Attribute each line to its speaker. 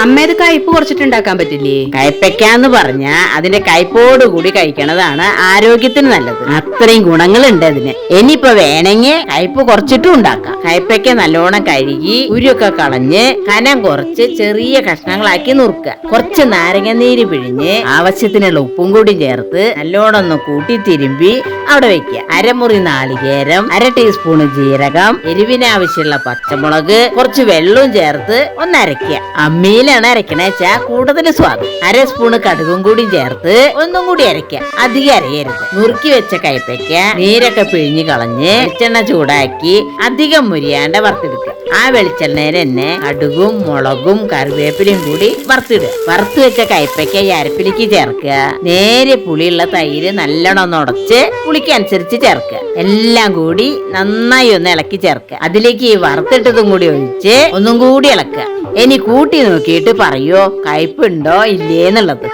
Speaker 1: അമ്മേത് കയ്പ് കുറച്ചിട്ടുണ്ടാക്കാൻ പറ്റില്ലേ?
Speaker 2: കയ്പയ്ക്കാന്ന് പറഞ്ഞാ അതിന്റെ കയ്പോട് കൂടി കഴിക്കണതാണ് ആരോഗ്യത്തിന് നല്ലത്. അത്രയും ഗുണങ്ങളുണ്ട് അതിന്. ഇനിയിപ്പൊ വേണമെങ്കിൽ കയ്പ് കുറച്ചിട്ടും ഉണ്ടാക്കാം. കയ്പയ്ക്ക നല്ലോണം കഴുകി ഉരുക്കെ കളഞ്ഞ് കനം കുറച്ച് ചെറിയ കഷ്ണങ്ങളാക്കി നുറുക്കുക. കുറച്ച് നാരങ്ങ നീര് പിഴിഞ്ഞ് ആവശ്യത്തിനുള്ള ഉപ്പും കൂടി ചേർത്ത് നല്ലോണം ഒന്ന് കൂട്ടി തിരുമ്പി അവിടെ വെക്കുക. അരമുറി നാളികേരം, 1/2 ടീസ്പൂൺ ജീരകം, എരിവിനാവശ്യമുള്ള പച്ചമുളക്, കുറച്ച് വെള്ളവും ചേർത്ത് ഒന്ന് അരയ്ക്കുക. അമ്മിയിലാണ് അരക്കണേച്ചാ കൂടുതൽ സ്വാദ്. 1/2 സ്പൂണ് കടുകും കൂടി ചേർത്ത് ഒന്നും കൂടി അരയ്ക്കുക. അധികം അരയരുത്. നുറുക്കി വെച്ച കയ്പയ്ക്ക നീരൊക്കെ പിഴിഞ്ഞ് കളഞ്ഞ് വെളിച്ചെണ്ണ ചൂടാക്കി അധികം മുരിയാണ്ട് വറുത്തെടുക്കുക. ആ വെളിച്ചെണ്ണയിൽ തന്നെ കടുകും മുളകും കറിവേപ്പിലയും കൂടി വറുത്തിടുക. വറുത്ത് വെച്ച കയ്പയ്ക്ക ഈ അരപ്പിലേക്ക് ചേർക്കുക. നേരെ പുളിയുള്ള തൈര് നല്ലോണം ഒന്ന് ഉടച്ച് പുളിക്കനുസരിച്ച് ചേർക്കുക. എല്ലാം കൂടി നന്നായി ഒന്ന് ഇളക്കി ചേർക്കുക. അതിലേക്ക് ഈ വറുത്തിട്ടതും കൂടി ഒഴിച്ച് ഒന്നും കൂടി ഇളക്കുക. ഇനി കൂട്ടി നോക്കിയിട്ട് പറയോ കയ്പുണ്ടോ ഇല്ലേന്നുള്ളത്.